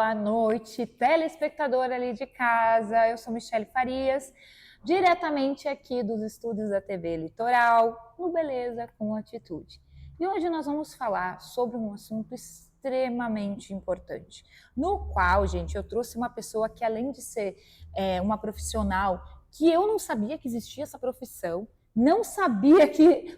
boa noite, telespectador ali de casa. Eu sou Michele Farias, diretamente aqui dos estúdios da TV Litoral, no Beleza com Atitude. E hoje nós vamos falar sobre um assunto extremamente importante, no qual, gente, eu trouxe uma pessoa que, além de ser uma profissional, que eu não sabia que existia essa profissão, não sabia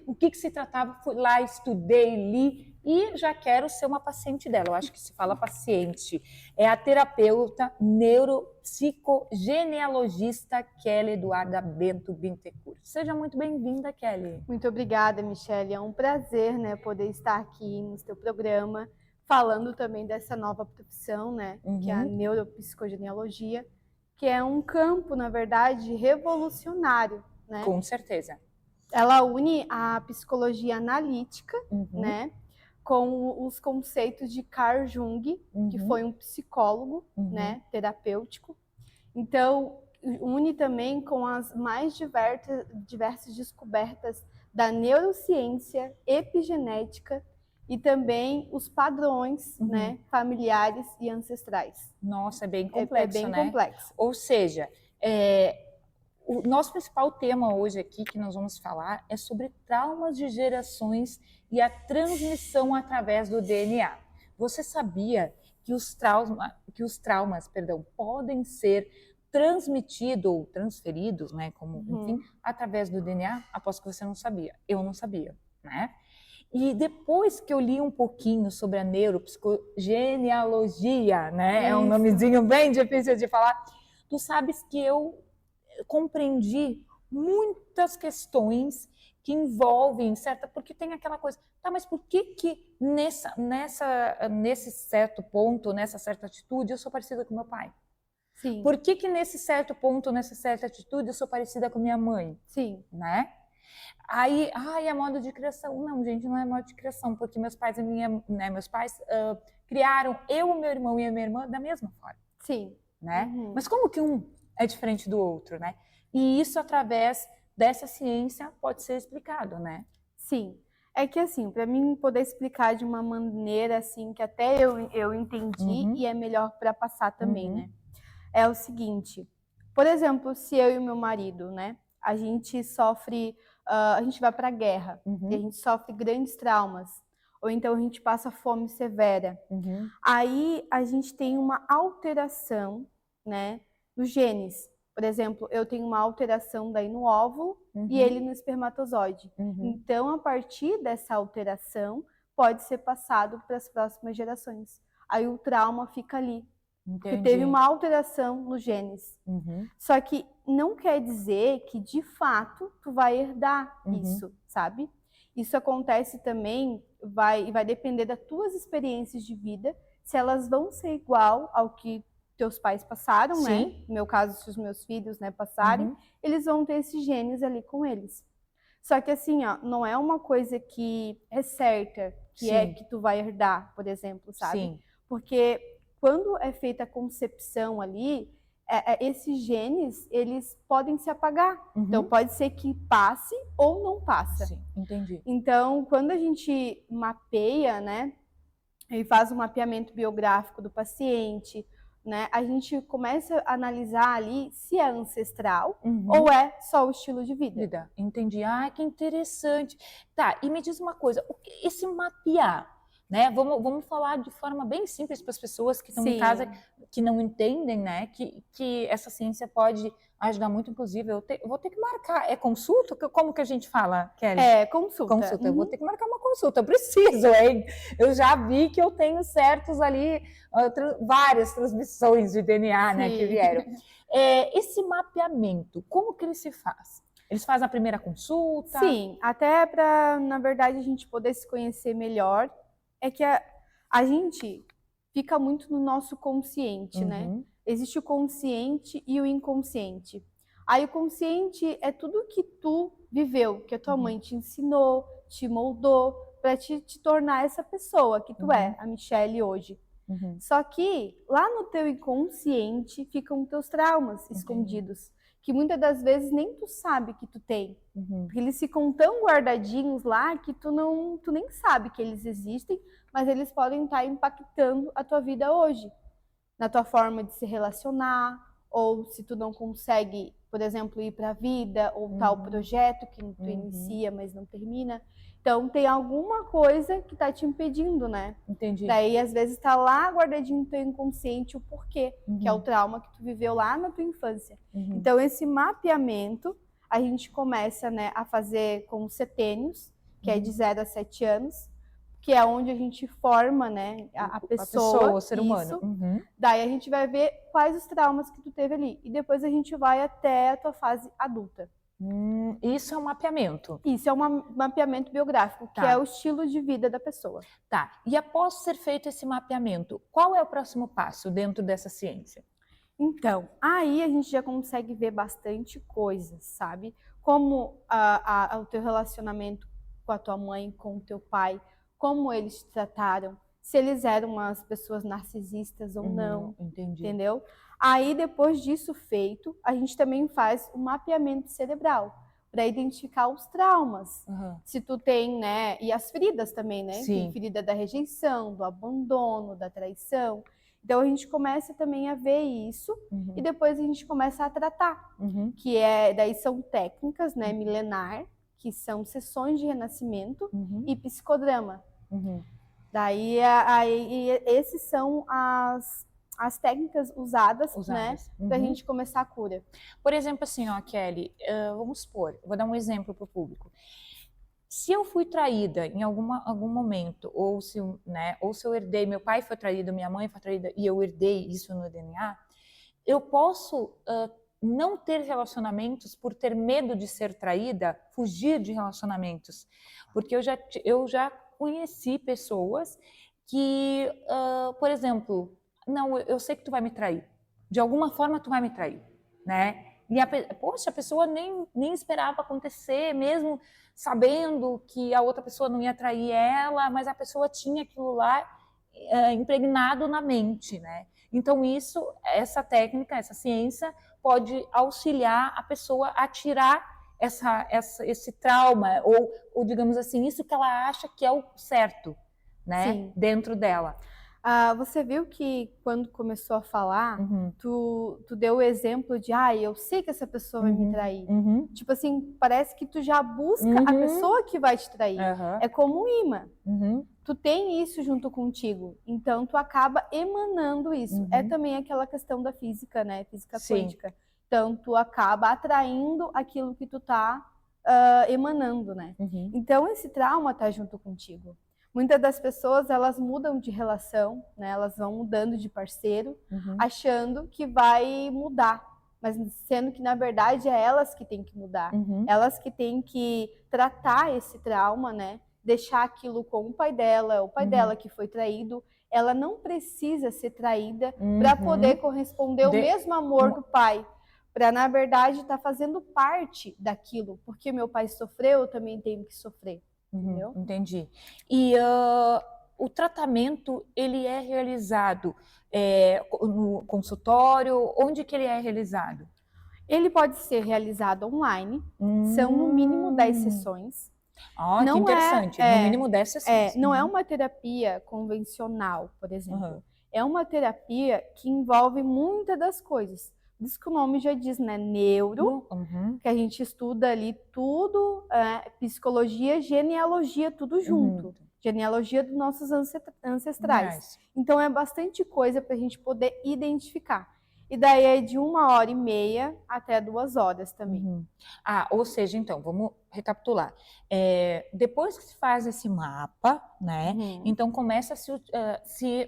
o que se tratava, fui lá, estudei, li e já quero ser uma paciente dela. Eu acho que se fala paciente. É a terapeuta neuropsicogenealogista Kelly Eduarda Bento Bittencourt. Seja muito bem-vinda, Kelly. Muito obrigada, Michele. É um prazer, poder estar aqui no seu programa, falando também dessa nova profissão, que é a neuropsicogenealogia, que é um campo, na verdade, revolucionário, Com certeza. Ela une a psicologia analítica, com os conceitos de Carl Jung, que foi um psicólogo, terapêutico. Então, une também com as mais diversas descobertas da neurociência, epigenética e também os padrões, familiares e ancestrais. Nossa, é bem complexo, É bem complexo. Ou seja, o nosso principal tema hoje aqui que nós vamos falar é sobre traumas de gerações e a transmissão através do DNA. Você sabia que os traumas, podem ser transmitidos ou transferidos, enfim, através do DNA? Aposto que você não sabia. Eu não sabia, E depois que eu li um pouquinho sobre a neuropsicogenealogia, É um nomezinho bem difícil de falar. Tu sabes que eu compreendi muitas questões que envolvem porque tem aquela coisa, mas por que nesse certo ponto, nessa certa atitude, eu sou parecida com meu pai? Sim. Por que nesse certo ponto, nessa certa atitude, eu sou parecida com minha mãe? Sim. Aí, é modo de criação. Não, gente, não é modo de criação, porque meus pais criaram eu, o meu irmão e a minha irmã da mesma forma. Sim. Mas como que um é diferente do outro, E isso, através dessa ciência, pode ser explicado, Sim. É que, assim, para mim poder explicar de uma maneira, assim, que até eu entendi e é melhor para passar também, É o seguinte, por exemplo, se eu e o meu marido, a gente sofre, a gente vai para a guerra e a gente sofre grandes traumas, ou então a gente passa fome severa. Aí a gente tem uma alteração, nos genes. Por exemplo, eu tenho uma alteração daí no óvulo e ele no espermatozoide. Então, a partir dessa alteração, pode ser passado para as próximas gerações. Aí o trauma fica ali. Porque teve uma alteração nos genes. Só que não quer dizer que, de fato, tu vai herdar isso, sabe? Isso acontece também, vai depender das tuas experiências de vida, se elas vão ser igual ao que teus pais passaram, Sim. No meu caso, se os meus filhos, passarem, eles vão ter esses genes ali com eles. Só que assim, não é uma coisa que é certa, que é que tu vai herdar, por exemplo, sabe? Sim. Porque quando é feita a concepção ali, esses genes, eles podem se apagar. Então, pode ser que passe ou não passa. Sim, entendi. Então, quando a gente mapeia, e faz um mapeamento biográfico do paciente, a gente começa a analisar ali se é ancestral ou é só o estilo de vida. Entendi. Que interessante. Tá, e me diz uma coisa, esse mapear, Vamos falar de forma bem simples para as pessoas que estão em casa, que não entendem, que essa ciência pode ajudar muito, inclusive. Eu vou ter que marcar. É consulta? Como que a gente fala, Kelly? É, consulta. Eu vou ter que marcar uma consulta. Eu preciso, hein? Eu já vi que eu tenho certos ali, várias transmissões de DNA, que vieram. Esse mapeamento, como que ele se faz? Eles fazem a primeira consulta? Sim, até para, na verdade, a gente poder se conhecer melhor. É que a gente fica muito no nosso consciente, Existe o consciente e o inconsciente. Aí o consciente é tudo que tu viveu, que a tua mãe te ensinou, te moldou, para te tornar essa pessoa que tu é, a Michele hoje. Só que lá no teu inconsciente ficam teus traumas escondidos, que muitas das vezes nem tu sabe que tu tem. Porque eles ficam tão guardadinhos lá que tu nem sabe que eles existem, mas eles podem estar impactando a tua vida hoje. na tua forma de se relacionar, ou se tu não consegue, por exemplo, ir para a vida, ou tal projeto que tu inicia, mas não termina. Então, tem alguma coisa que tá te impedindo, né? Entendi. Daí, às vezes, tá lá guardadinho no teu inconsciente o porquê, que é o trauma que tu viveu lá na tua infância. Então, esse mapeamento, a gente começa, né, a fazer com os setênios, que é de 0 a 7 anos, que é onde a gente forma, né, a pessoa, o ser humano. Daí a gente vai ver quais os traumas que tu teve ali. E depois a gente vai até a tua fase adulta. Isso é um mapeamento. Isso é um mapeamento biográfico, que é o estilo de vida da pessoa. Tá. E após ser feito esse mapeamento, qual é o próximo passo dentro dessa ciência? Então, aí a gente já consegue ver bastante coisas, sabe? Como o teu relacionamento com a tua mãe, com o teu pai, como eles te trataram, se eles eram umas pessoas narcisistas ou não, entendeu? Aí, depois disso feito, a gente também faz o mapeamento cerebral para identificar os traumas. Se tu tem, né? E as feridas também, né? Sim. Tem ferida da rejeição, do abandono, da traição. Então, a gente começa também a ver isso e depois a gente começa a tratar, que daí são técnicas, né, milenar, que são sessões de renascimento e psicodrama. Daí, esses são as técnicas usadas. Né, pra gente começar a cura. Por exemplo, assim, ó, Kelly, vamos supor, vou dar um exemplo para o público. Se eu fui traída em algum momento, ou se eu herdei, meu pai foi traído, minha mãe foi traída, e eu herdei isso no DNA, eu posso não ter relacionamentos por ter medo de ser traída, fugir de relacionamentos. Porque eu já conheci pessoas que, por exemplo, não, eu sei que tu vai me trair. De alguma forma tu vai me trair, né? E poxa, a pessoa nem esperava acontecer, mesmo sabendo que a outra pessoa não ia trair ela, mas a pessoa tinha aquilo lá impregnado na mente, né? Então essa técnica, essa ciência pode auxiliar a pessoa a tirar esse trauma, ou digamos assim, isso que ela acha que é o certo, né? Sim. Dentro dela. Você viu que quando começou a falar, tu deu o exemplo de, eu sei que essa pessoa vai me trair. Tipo assim, parece que tu já busca a pessoa que vai te trair. É como um imã. Tu tem isso junto contigo, então tu acaba emanando isso. É também aquela questão da física, né? Física quântica. Então tu acaba atraindo aquilo que tu tá emanando, né? Então esse trauma tá junto contigo. Muitas das pessoas, elas mudam de relação, né? Elas vão mudando de parceiro, achando que vai mudar. Mas sendo que, na verdade, é elas que têm que mudar. Elas que têm que tratar esse trauma, né? Deixar aquilo com o pai dela que foi traído. Ela não precisa ser traída para poder corresponder o mesmo amor do pai. Para, na verdade, estar fazendo parte daquilo. Porque meu pai sofreu, eu também tenho que sofrer. Entendi. E o tratamento, ele é realizado no consultório? Onde que ele é realizado? Ele pode ser realizado online, são no mínimo 10 sessões. Que interessante, no mínimo 10 sessões. Não é uma terapia convencional, por exemplo. É uma terapia que envolve muitas das coisas. Por isso que o nome já diz, né? Neuro, que a gente estuda ali tudo, psicologia, genealogia, tudo junto. Genealogia dos nossos ancestrais. Então é bastante coisa para a gente poder identificar. E daí é de 1h30 até 2 horas também. Ou seja, então, vamos recapitular. Depois que se faz esse mapa, né? Então começa a se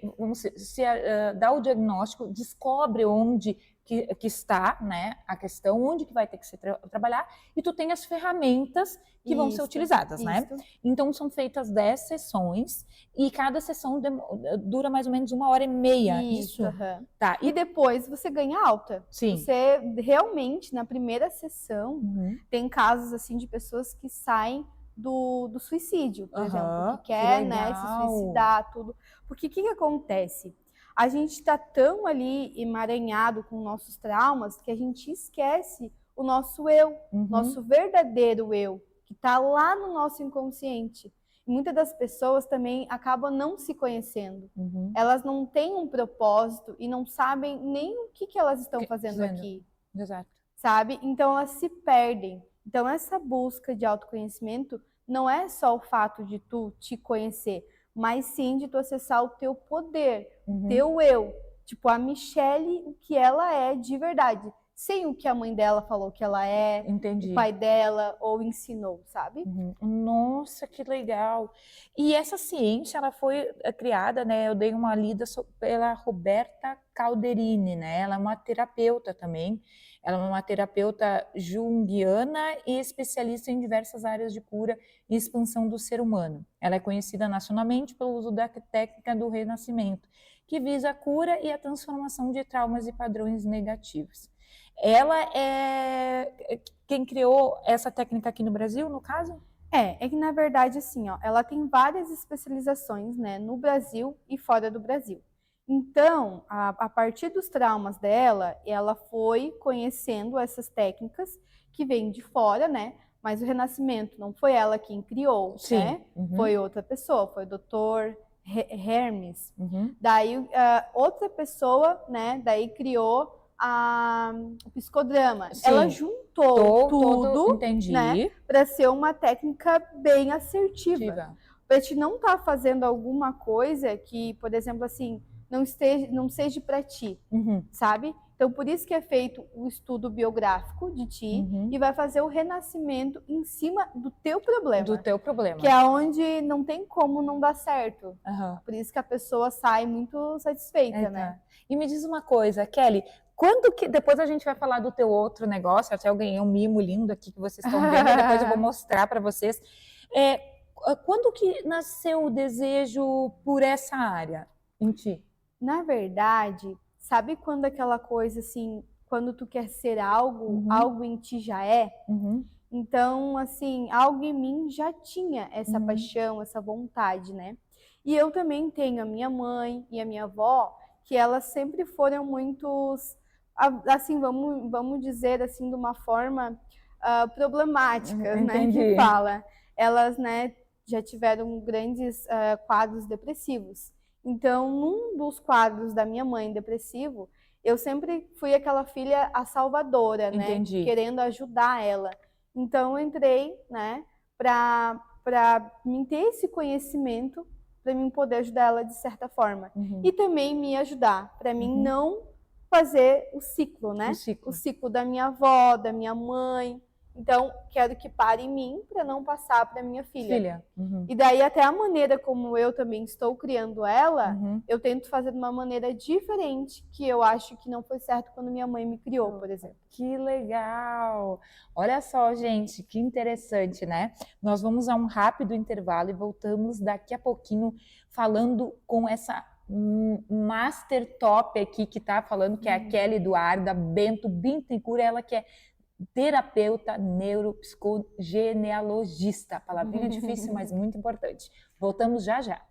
dar o diagnóstico, descobre onde que está, né, a questão, onde que vai ter que se trabalhar, e tu tem as ferramentas que vão ser utilizadas, né? Então são feitas 10 sessões e cada sessão dura mais ou menos 1h30. Isso? Tá. E depois você ganha alta. Sim. Você realmente, na primeira sessão, tem casos assim de pessoas que saem do suicídio, por exemplo, que quer, né, se suicidar, tudo. Porque o que acontece? A gente está tão ali emaranhado com nossos traumas que a gente esquece o nosso eu, nosso verdadeiro eu, que está lá no nosso inconsciente. muitas das pessoas também acabam não se conhecendo. Uhum. Elas não têm um propósito e não sabem nem o que elas estão fazendo Dizendo. aqui, Exato. sabe? Então elas se perdem. Então essa busca de autoconhecimento não é só o fato de tu te conhecer, mas sim de tu acessar o teu poder, teu eu. Tipo, a Michelle, o que ela é de verdade. Sem o que a mãe dela falou que ela é, Entendi. o pai dela, ou ensinou, sabe? Nossa, que legal! E essa ciência, ela foi criada, né? Eu dei uma lida pela Roberta Calderini, né? Ela é uma terapeuta também. Ela é uma terapeuta junguiana e especialista em diversas áreas de cura e expansão do ser humano. Ela é conhecida nacionalmente pelo uso da técnica do renascimento, que visa a cura e a transformação de traumas e padrões negativos. Ela é quem criou essa técnica aqui no Brasil, no caso? É que na verdade, assim, ó, ela tem várias especializações, né, no Brasil e fora do Brasil. Então, a partir dos traumas dela, ela foi conhecendo essas técnicas que vêm de fora, né? Mas o renascimento não foi ela quem criou, Sim. né? Foi outra pessoa, foi o Dr. Hermes. Uhum. Daí, outra pessoa, né, daí criou o psicodrama. Sim. Ela juntou tudo, entendi. né, para ser uma técnica bem assertiva. Para te não estar fazendo alguma coisa que, por exemplo, assim, não seja para ti, sabe? Então, por isso que é feito o estudo biográfico de ti e vai fazer o renascimento em cima do teu problema. Do teu problema. Que é onde não tem como não dar certo. Por isso que a pessoa sai muito satisfeita, né? E me diz uma coisa, Kelly, quando que... Depois a gente vai falar do teu outro negócio, até eu ganhei um mimo lindo aqui que vocês estão vendo, depois eu vou mostrar para vocês. Quando que nasceu o desejo por essa área em ti? Na verdade, sabe quando aquela coisa assim, quando tu quer ser algo, algo em ti já é? Então, assim, algo em mim já tinha essa paixão, essa vontade, né? E eu também tenho a minha mãe e a minha avó, que elas sempre foram muitos, assim, vamos dizer assim, de uma forma problemáticas, né? Que fala. Elas, né, já tiveram grandes quadros depressivos. Então, num dos quadros da minha mãe depressivo, eu sempre fui aquela filha a salvadora, né? Querendo ajudar ela. Então, eu entrei, né, para mim ter esse conhecimento, para mim poder ajudar ela de certa forma. E também me ajudar, para mim não fazer o ciclo, né? O ciclo da minha avó, da minha mãe. Então, quero que pare em mim para não passar para minha filha. E daí, até a maneira como eu também estou criando ela, eu tento fazer de uma maneira diferente, que eu acho que não foi certo quando minha mãe me criou, por exemplo. Que legal! Olha só, gente, que interessante, né? Nós vamos a um rápido intervalo e voltamos daqui a pouquinho falando com essa master top aqui que tá falando, que é a Kelly Eduarda Bento Bittencourt, ela que é terapeuta neuropsicogenealogista. Palavrinha difícil, mas muito importante. Voltamos já já.